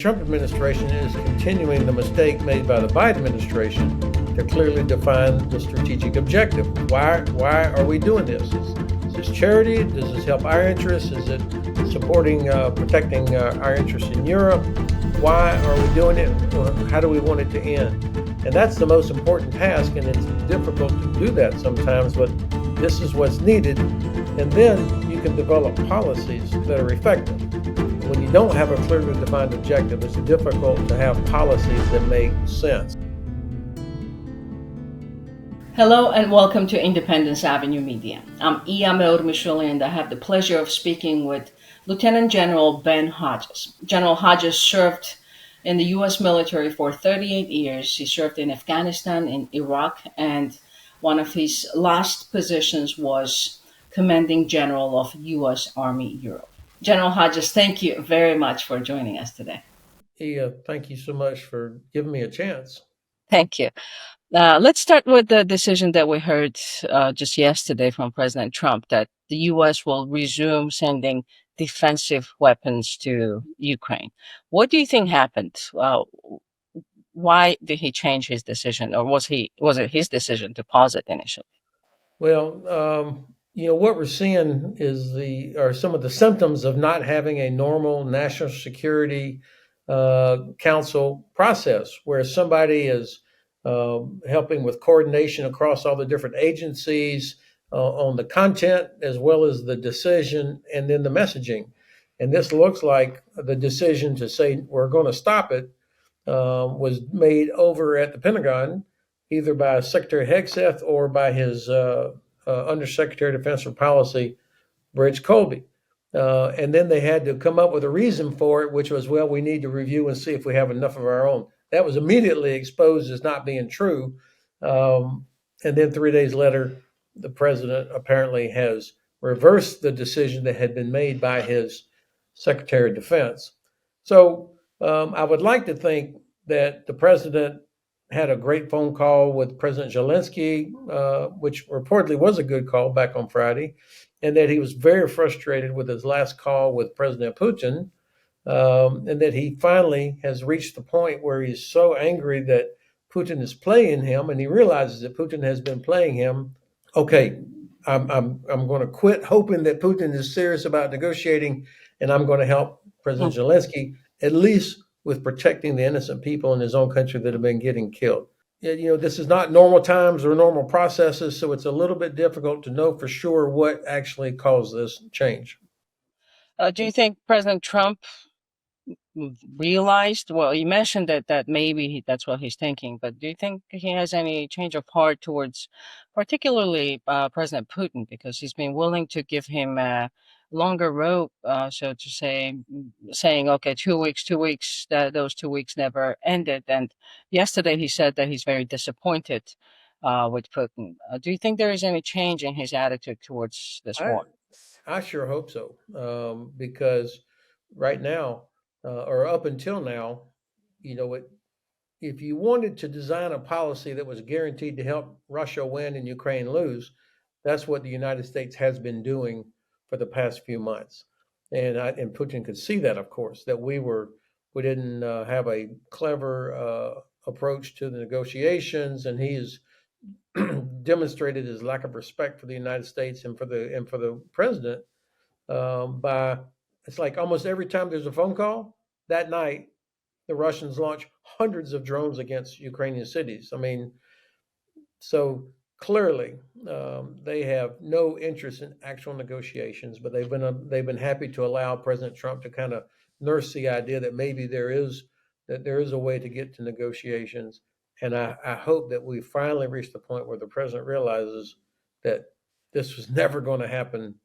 Trump administration is continuing the mistake made by the Biden administration to clearly define the strategic objective. Why are we doing this? Is this charity? Does this help our interests? Is it supporting, protecting our interests in Europe? Why are we doing it? How do we want it to end? And that's the most important task, and it's difficult to do that sometimes, but this is what's needed. And then you can develop policies that are effective. When you don't have a clearly defined objective, it's difficult to have policies that make sense. Hello and welcome to Independence Avenue Media. I'm Ia Meor-Micheli, and I have the pleasure of speaking with Lieutenant General Ben Hodges. General Hodges served in the U.S. military for 38 years. He served in Afghanistan, in Iraq, and one of his last positions was Commanding General of U.S. Army Europe. General Hodges, thank you very much for joining us today. Ia, thank you so much for giving me a chance. Thank you. Let's start with the decision that we heard just yesterday from President Trump that the U.S. will resume sending defensive weapons to Ukraine. What do you think happened? Why did he change his decision, or was it his decision to pause it initially? Well, what we're seeing are some of the symptoms of not having a normal national security council process where somebody is helping with coordination across all the different agencies on the content as well as the decision and then the messaging. And this looks like the decision to say we're going to stop it was made over at the Pentagon, either by Secretary Hegseth or by his Undersecretary of Defense for Policy, Bridge Colby. And then they had to come up with a reason for it, which was, well, we need to review and see if we have enough of our own. That was immediately exposed as not being true. And then 3 days later, the president apparently has reversed the decision that had been made by his Secretary of Defense. So I would like to think that the president had a great phone call with President Zelensky, which reportedly was a good call back on Friday, and that he was very frustrated with his last call with President Putin, and that he finally has reached the point where he's so angry that Putin is playing him, and he realizes that Putin has been playing him. Okay, I'm going to quit hoping that Putin is serious about negotiating, and I'm going to help President Zelensky, at least with protecting the innocent people in his own country that have been getting killed. This is not normal times or normal processes, so it's a little bit difficult to know for sure what actually caused this change. Do you think President Trump realized? Well, you mentioned that maybe that's what he's thinking, but do you think he has any change of heart towards, particularly President Putin, because he's been willing to give him a longer rope, so to say, saying, okay, 2 weeks, that those 2 weeks never ended, and yesterday he said that he's very disappointed with Putin. Do you think there is any change in his attitude towards this war? I sure hope so, because right now, or up until now, if you wanted to design a policy that was guaranteed to help Russia win and Ukraine lose, that's what the United States has been doing for the past few months. And Putin could see that, of course, that we didn't have a clever approach to the negotiations, and he's demonstrated his lack of respect for the United States and for the president by it's like almost every time there's a phone call that night, the Russians launch hundreds of drones against Ukrainian cities. I mean, so clearly they have no interest in actual negotiations, but they've been happy to allow President Trump to kind of nurse the idea that maybe there is a way to get to negotiations. And I hope that we finally reach the point where the president realizes that this was never going to happen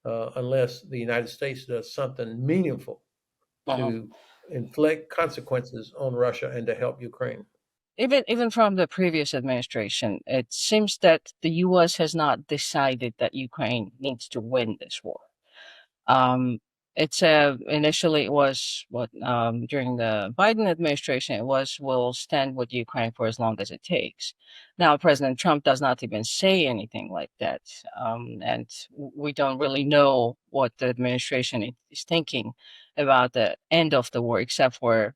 unless the United States does something meaningful to inflict consequences on Russia and to help Ukraine. Even from the previous administration, it seems that the U.S. has not decided that Ukraine needs to win this war. It's initially it was what during the Biden administration it was we'll stand with Ukraine for as long as it takes. Now President Trump does not even say anything like that, and we don't really know what the administration is thinking about the end of the war, except for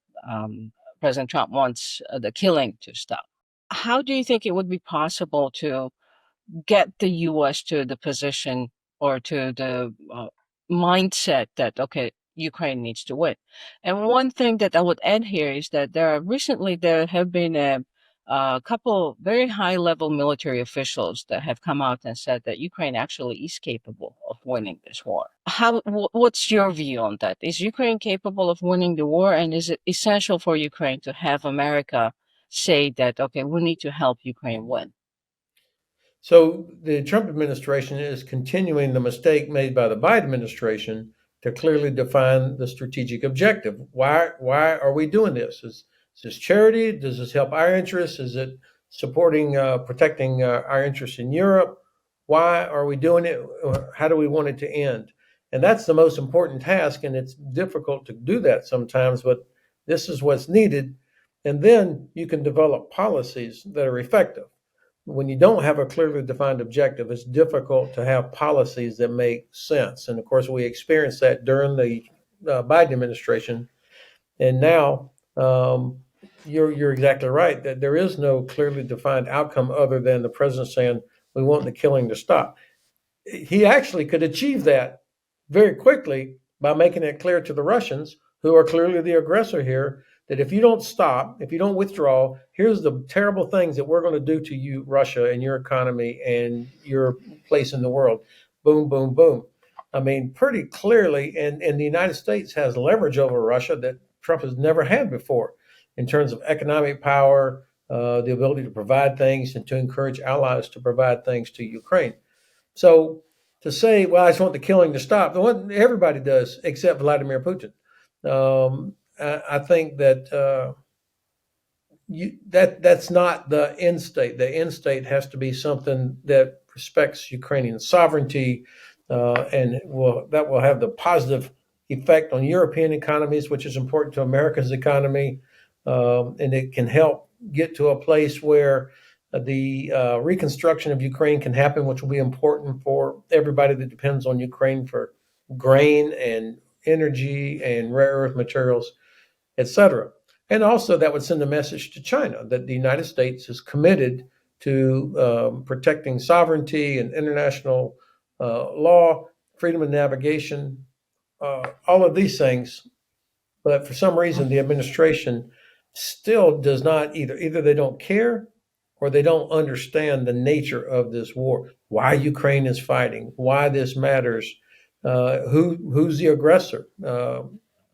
President Trump wants the killing to stop. How do you think it would be possible to get the U.S. to the position or to the mindset that okay, Ukraine needs to win? And one thing that I would add here is that there have been a couple very high level military officials that have come out and said that Ukraine actually is capable of winning this war. What's your view on that? Is Ukraine capable of winning the war, and is it essential for Ukraine to have America say that okay, we need to help Ukraine win? So the Trump administration is continuing the mistake made by the Biden administration to clearly define the strategic objective. Why are we doing this? Is this charity? Does this help our interests? Is it supporting, protecting our interests in Europe? Why are we doing it? How do we want it to end? And that's the most important task, and it's difficult to do that sometimes, but this is what's needed. And then you can develop policies that are effective. When you don't have a clearly defined objective, it's difficult to have policies that make sense. And of course, we experienced that during the Biden administration. And now you're exactly right that there is no clearly defined outcome other than the president saying we want the killing to stop. He actually could achieve that very quickly by making it clear to the Russians, who are clearly the aggressor here, that if you don't stop, if you don't withdraw, here's the terrible things that we're going to do to you, Russia, and your economy and your place in the world. Boom, boom, boom. I mean, pretty clearly, and the United States has leverage over Russia that Trump has never had before in terms of economic power, the ability to provide things and to encourage allies to provide things to Ukraine. So to say, well, I just want the killing to stop, what everybody does except Vladimir Putin. I think that that's not the end state. The end state has to be something that respects Ukrainian sovereignty, and that will have the positive effect on European economies, which is important to America's economy, and it can help get to a place where the reconstruction of Ukraine can happen, which will be important for everybody that depends on Ukraine for grain and energy and rare earth materials, etc. And also that would send a message to China that the United States is committed to protecting sovereignty and international law, freedom of navigation, all of these things. But for some reason, the administration still does not either they don't care or they don't understand the nature of this war, why Ukraine is fighting, why this matters, who's the aggressor.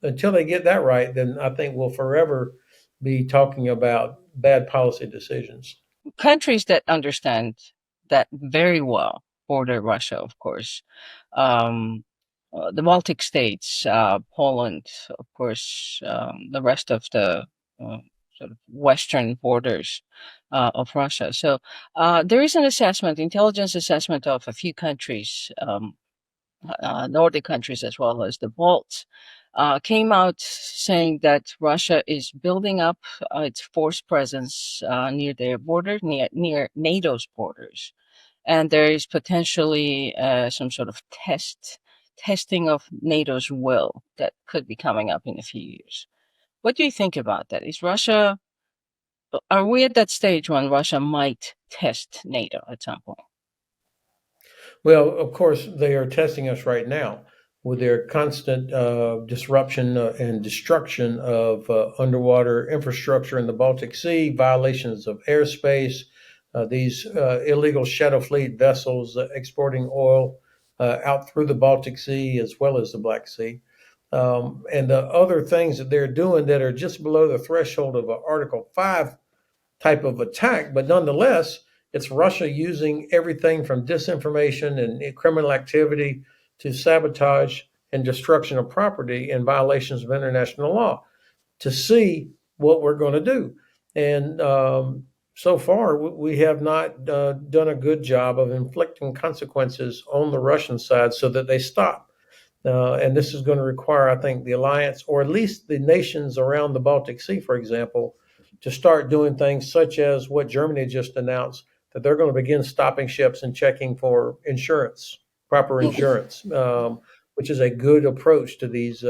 Until they get that right, then I think we'll forever be talking about bad policy decisions. Countries that understand that very well border Russia, of course. Um, the Baltic states, Poland, of course, the rest of the uh, sort of western borders of Russia. So there is an assessment, intelligence assessment of a few countries, Nordic countries as well as the Balts, came out saying that Russia is building up its force presence near their border, near NATO's borders, and there is potentially some sort of testing of NATO's will that could be coming up in a few years. What do you think about that? Is Russia? Are we at that stage when Russia might test NATO at some point? Well, of course, they are testing us right now with their constant disruption and destruction of underwater infrastructure in the Baltic Sea, violations of airspace, these illegal shadow fleet vessels exporting oil out through the Baltic Sea as well as the Black Sea. And the other things that they're doing that are just below the threshold of an Article 5 type of attack, but nonetheless, it's Russia using everything from disinformation and criminal activity to sabotage and destruction of property and violations of international law to see what we're going to do. And so far, we have not done a good job of inflicting consequences on the Russian side so that they stop. And this is going to require, I think, the alliance, or at least the nations around the Baltic Sea, for example, to start doing things such as what Germany just announced, that they're going to begin stopping ships and checking for insurance, proper insurance, which is a good approach to these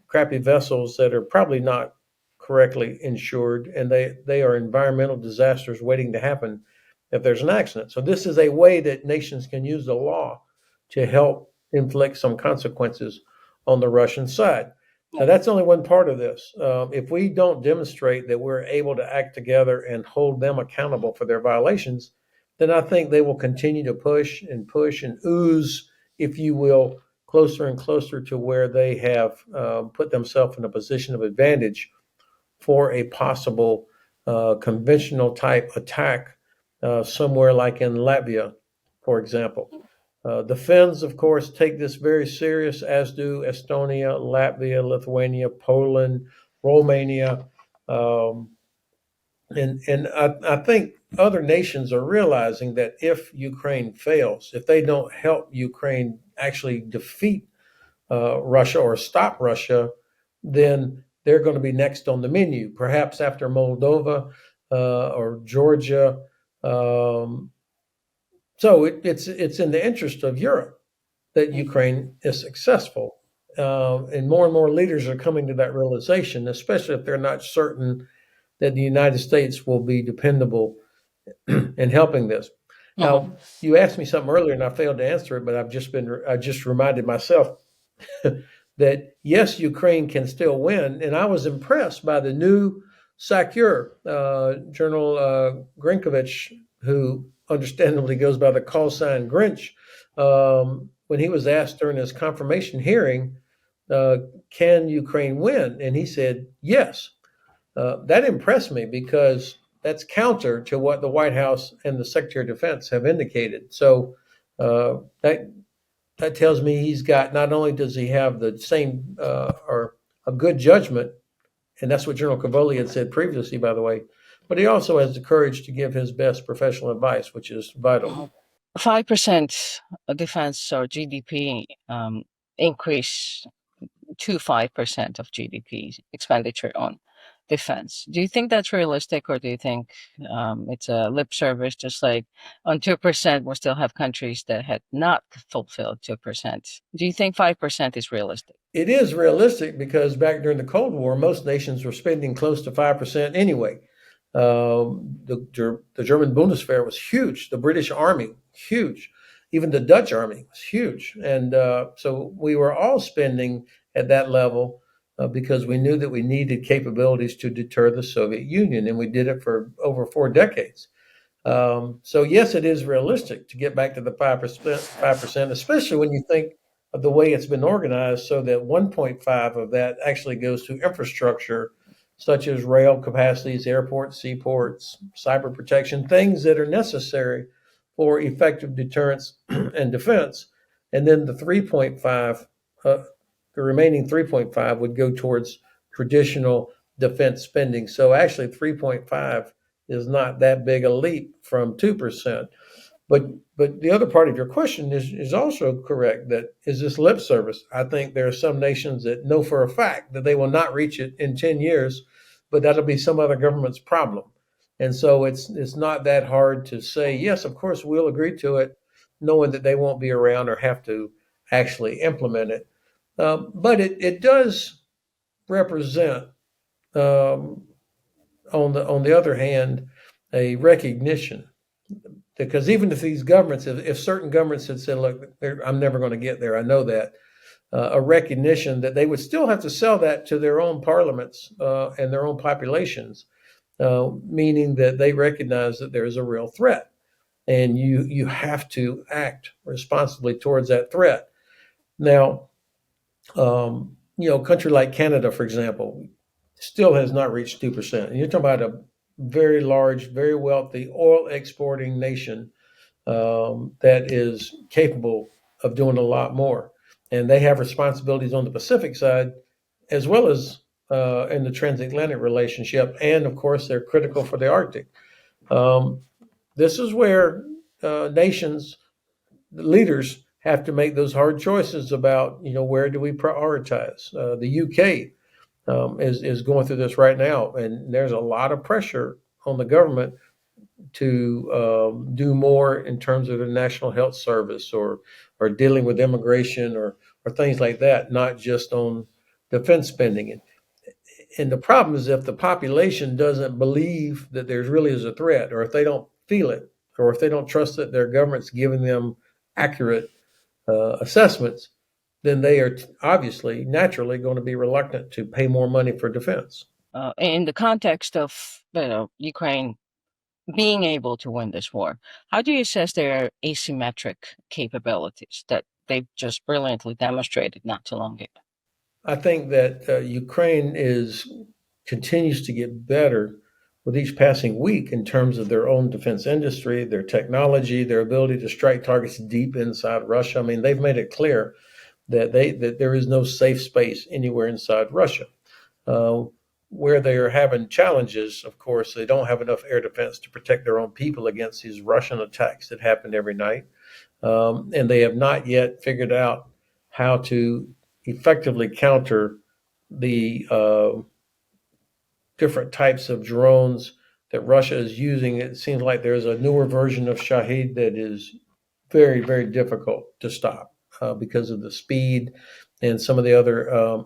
crappy vessels that are probably not correctly insured, and they are environmental disasters waiting to happen if there's an accident. So this is a way that nations can use the law to help inflict some consequences on the Russian side. Now, that's only one part of this. If we don't demonstrate that we're able to act together and hold them accountable for their violations, then I think they will continue to push and ooze, if you will, closer and closer to where they have put themselves in a position of advantage for a possible conventional type attack somewhere like in Latvia, for example. The Finns, of course, take this very serious, as do Estonia, Latvia, Lithuania, Poland, Romania. Um, and I think other nations are realizing that if Ukraine fails, if they don't help Ukraine actually defeat Russia or stop Russia, then they're going to be next on the menu, perhaps after Moldova or Georgia. Um, so it's in the interest of Europe that Ukraine is successful. And more leaders are coming to that realization, especially if they're not certain that the United States will be dependable in helping this. Now, you asked me something earlier, and I failed to answer it, but I just reminded myself that yes, Ukraine can still win, and I was impressed by the new SACEUR, General Grinkovich, who understandably goes by the call sign Grinch. When he was asked during his confirmation hearing, can Ukraine win? And he said yes. That impressed me because that's counter to what the White House and the Secretary of Defense have indicated. So that tells me he's got, not only does he have the same or a good judgment, and that's what General Cavoli had said previously, by the way, but he also has the courage to give his best professional advice, which is vital. 5% defense or GDP increase to 5% of GDP expenditure on defense. Do you think that's realistic, or do you think it's a lip service? Just like on 2%, we still have countries that had not fulfilled 2%. Do you think 5% is realistic? It is realistic because back during the Cold War, most nations were spending close to 5% anyway. The German Bundeswehr was huge. The British Army, huge. Even the Dutch Army was huge. And so we were all spending at that level because we knew that we needed capabilities to deter the Soviet Union, and we did it for over 4 decades. So yes, it is realistic to get back to the 5%, especially when you think of the way it's been organized, so that 1.5 of that actually goes to infrastructure, such as rail capacities, airports, seaports, cyber protection, things that are necessary for effective deterrence and defense. And then the remaining 3.5 would go towards traditional defense spending. So actually 3.5 is not that big a leap from 2%. But the other part of your question is also correct. That is this lip service. I think there are some nations that know for a fact that they will not reach it in 10 years, but that'll be some other government's problem. And so it's not that hard to say, yes, of course, we'll agree to it, knowing that they won't be around or have to actually implement it. But it does represent, on the other hand, a recognition. Because even if these governments, if certain governments had said, look, I'm never going to get there, I know that, a recognition that they would still have to sell that to their own parliaments and their own populations, meaning that they recognize that there is a real threat. And you have to act responsibly towards that threat. Now, a country like Canada, for example, still has not reached 2%. And you're talking about a very large, very wealthy oil exporting nation that is capable of doing a lot more. And they have responsibilities on the Pacific side as well as in the transatlantic relationship. And of course, they're critical for the Arctic. This is where nations, leaders, have to make those hard choices about, where do we prioritize? The UK is going through this right now, and there's a lot of pressure on the government to do more in terms of the National Health Service or dealing with immigration or things like that, not just on defense spending. And the problem is if the population doesn't believe that there really is a threat, or if they don't feel it, or if they don't trust that their government's giving them accurate assessments, then they are obviously naturally going to be reluctant to pay more money for defense. In the context of Ukraine being able to win this war, how do you assess their asymmetric capabilities that they've just brilliantly demonstrated not too long ago? I think that Ukraine is continues to get better with each passing week in terms of their own defense industry, their technology, their ability to strike targets deep inside Russia. I mean, they've made it clear that there is no safe space anywhere inside Russia. Uh, where they are having challenges, of course, they don't have enough air defense to protect their own people against these Russian attacks that happen every night. And they have not yet figured out how to effectively counter the different types of drones that Russia is using. It seems like there's a newer version of Shahid that is very, very difficult to stop because of the speed and some of the other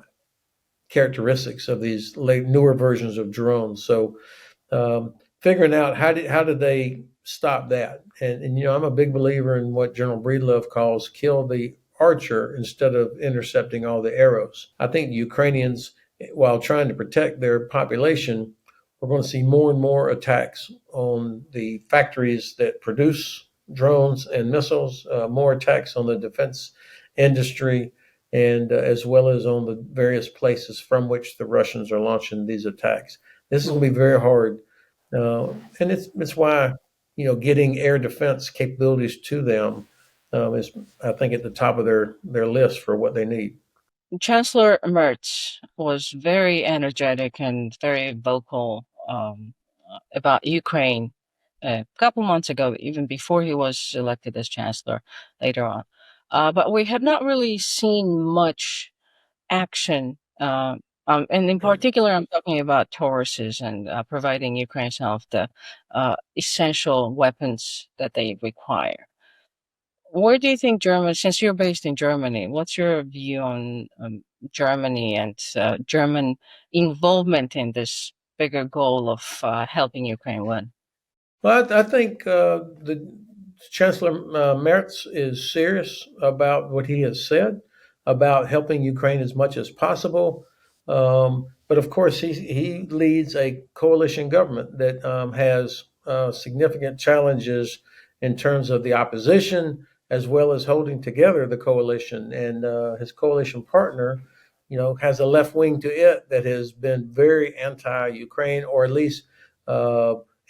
characteristics of these newer versions of drones. So figuring out how did they stop that, and I'm a big believer in what General Breedlove calls kill the archer instead of intercepting all the arrows. I think the Ukrainians, while trying to protect their population, we're going to see more and more attacks on the factories that produce drones and missiles, more attacks on the defense industry, and as well as on the various places from which the Russians are launching these attacks. This is going to be very hard, and it's why getting air defense capabilities to them is, I think, at the top of their list for what they need. Chancellor Merz was very energetic and very vocal about Ukraine a couple months ago, even before he was elected as chancellor later on. But we have not really seen much action. And in particular, I'm talking about Tauruses and providing Ukraine some of the essential weapons that they require. Where do you think Germany, since you're based in Germany, what's your view on Germany and German involvement in this bigger goal of helping Ukraine win? Well, I think the Chancellor Merz is serious about what he has said about helping Ukraine as much as possible. But of course, he leads a coalition government that has significant challenges in terms of the opposition as well as holding together the coalition. And his coalition partner, has a left wing to it that has been very anti-Ukraine, or at least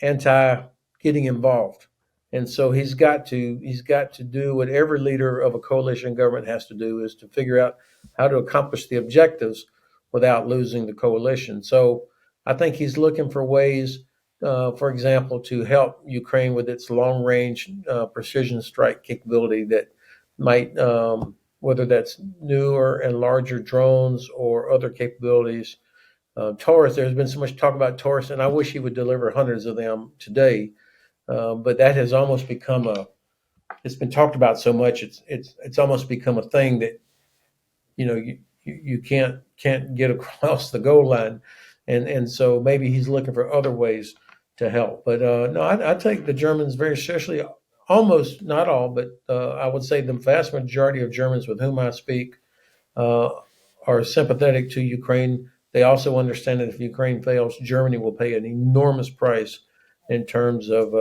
anti getting involved. And so he's got to do what every leader of a coalition government has to do, is to figure out how to accomplish the objectives without losing the coalition. So I think he's looking for ways, for example, to help Ukraine with its long range precision strike capability that might, whether that's newer and larger drones or other capabilities. Taurus, there's been so much talk about Taurus, and I wish he would deliver hundreds of them today. But that has almost become it's been talked about so much, it's almost become a thing that you can't get across the goal line, and so maybe he's looking for other ways to help. But no, I take the Germans very seriously. Almost not all, but I would say the vast majority of Germans with whom I speak uh, are sympathetic to Ukraine. They also understand that if Ukraine fails, Germany will pay an enormous price in terms of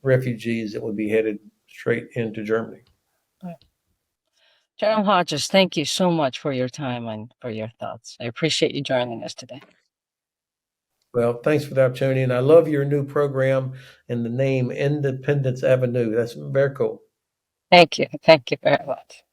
refugees that would be headed straight into Germany. General Hodges, thank you so much for your time and for your thoughts. I appreciate you joining us today. Well, thanks for the opportunity, and I love your new program and the name Independence Avenue. That's very cool. Thank you. Thank you very much.